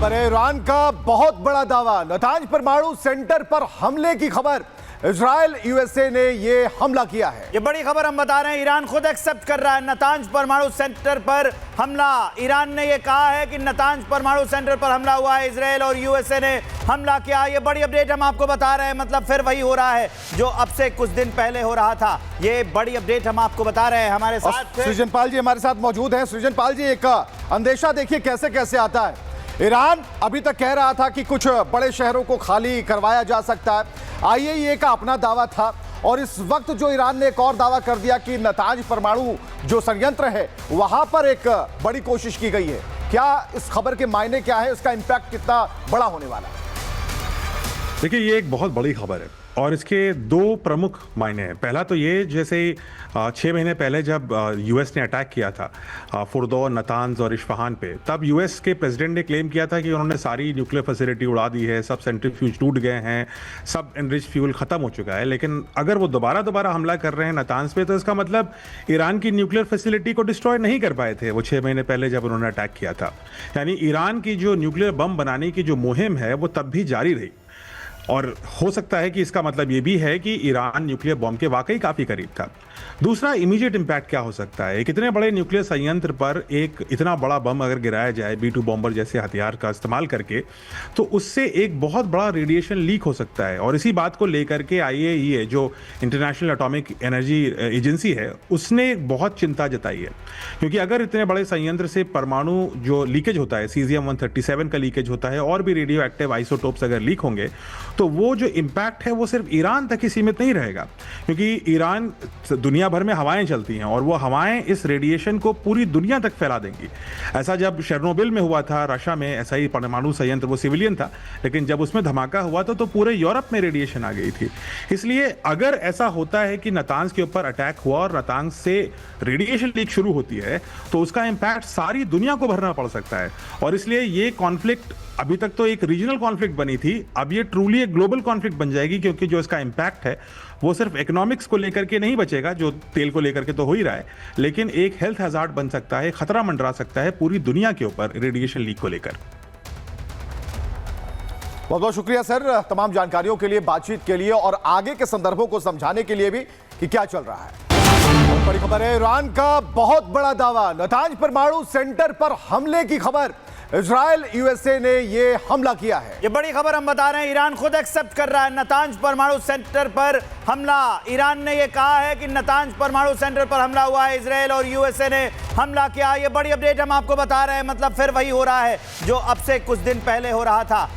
खबर है, ईरान का बहुत बड़ा दावा, नतांज परमाणु सेंटर पर हमले की खबर। इजराइल यूएसए ने ये हमला किया है। ये बड़ी खबर हम बता रहे हैं, ईरान खुद एक्सेप्ट कर रहा है नतांज परमाणु सेंटर पर हमला। ईरान ने ये कहा है कि नतांज परमाणु सेंटर पर हमला हुआ है, इजराइल और यूएसए ने हमला किया। ये बड़ी अपडेट हम आपको बता रहे हैं, मतलब फिर वही हो रहा है जो अब से कुछ दिन पहले हो रहा था। ये बड़ी अपडेट हम आपको बता रहे हैं। हमारे साथ सृजनपाल जी हमारे साथ मौजूद हैं। सृजनपाल जी, एक अंदेशा देखिए कैसे कैसे आता है। ईरान अभी तक कह रहा था कि कुछ बड़े शहरों को खाली करवाया जा सकता है, आईएईए का अपना दावा था, और इस वक्त जो ईरान ने एक और दावा कर दिया कि नतांज परमाणु जो संयंत्र है वहां पर एक बड़ी कोशिश की गई है। क्या इस खबर के मायने क्या है, इसका इंपैक्ट कितना बड़ा होने वाला है? देखिए, ये एक बहुत बड़ी खबर है और इसके दो प्रमुख मायने हैं। पहला तो ये, जैसे 6 महीने पहले जब यूएस ने अटैक किया था फुर्दो, नतांज और इस्फहान पे, तब यूएस के प्रेसिडेंट ने क्लेम किया था कि उन्होंने सारी न्यूक्लियर फैसिलिटी उड़ा दी है, सब सेंट्रीफ्यूज टूट गए हैं, सब एनरिच फ्यूल खत्म हो चुका है। लेकिन अगर वो दोबारा हमला कर रहे हैं नतांज पे, तो इसका मतलब ईरान की न्यूक्लियर फैसिलिटी को डिस्ट्रॉय नहीं कर पाए थे वो 6 महीने पहले जब उन्होंने अटैक किया था। यानी ईरान की जो न्यूक्लियर बम बनाने की जो मुहिम है वो तब भी जारी रही। और हो सकता है कि इसका मतलब ये भी है कि ईरान न्यूक्लियर बॉम्ब के वाकई काफी करीब था। दूसरा, इमीडिएट इंपैक्ट क्या हो सकता है? एक इतने बड़े न्यूक्लियर संयंत्र पर एक इतना बड़ा बम अगर गिराया जाए B-2 बॉम्बर जैसे हथियार का इस्तेमाल करके, तो उससे एक बहुत बड़ा रेडिएशन लीक हो सकता है। और इसी बात को लेकर के आईएईए, जो इंटरनेशनल एटॉमिक एनर्जी एजेंसी है, उसने बहुत चिंता जताई है। क्योंकि अगर इतने बड़े संयंत्र से परमाणु जो लीकेज होता है, सीजियम-137 का लीकेज होता है, और भी रेडियो एक्टिव आइसोटोप्स अगर लीक होंगे, तो वो जो इम्पैक्ट है वो सिर्फ ईरान तक ही सीमित नहीं रहेगा। क्योंकि ईरान दुनिया भर में हवाएं चलती हैं और वो हवाएं इस रेडिएशन को पूरी दुनिया तक फैला देंगी। ऐसा जब शेरनोबिल में हुआ था रशिया में, ऐसा ही परमाणु संयंत्र, वो सिविलियन था, लेकिन जब उसमें धमाका हुआ तो पूरे यूरोप में रेडिएशन आ गई थी। इसलिए अगर ऐसा होता है कि नतांज के ऊपर अटैक हुआ और नतांज से रेडिएशन लीक शुरू होती है, तो उसका इम्पैक्ट सारी दुनिया को भरना पड़ सकता है। और इसलिए ये कॉन्फ्लिक्ट अभी तक तो एक रीजनल कॉन्फ्लिक्ट बनी थी, अब ये ट्रूली एक ग्लोबल कॉन्फ्लिक्ट बन जाएगी। क्योंकि जो इसका इम्पैक्ट है वो सिर्फ इकोनॉमिक्स को लेकर के नहीं बचेगा, जो तेल को लेकर के तो हो ही रहा है, लेकिन एक हेल्थ हैजार्ड बन सकता है, खतरा मंडरा सकता है पूरी दुनिया के ऊपर रेडिएशन लीक को लेकर। बहुत बहुत शुक्रिया सर तमाम जानकारियों के लिए, बातचीत के लिए, और आगे के संदर्भों को समझाने के लिए भी कि क्या चल रहा है। बहुत बड़ी खबर है, ईरान का बहुत बड़ा दावा, नतांज परमाणु सेंटर पर हमले की खबर। इजराइल यूएसए ने ये हमला किया है। ये बड़ी खबर हम बता रहे हैं, ईरान खुद एक्सेप्ट कर रहा है नतांज परमाणु सेंटर पर हमला। ईरान ने ये कहा है कि नतांज परमाणु सेंटर पर हमला हुआ है, इजराइल और यूएसए ने हमला किया। ये बड़ी अपडेट हम आपको बता रहे हैं, मतलब फिर वही हो रहा है जो अब से कुछ दिन पहले हो रहा था।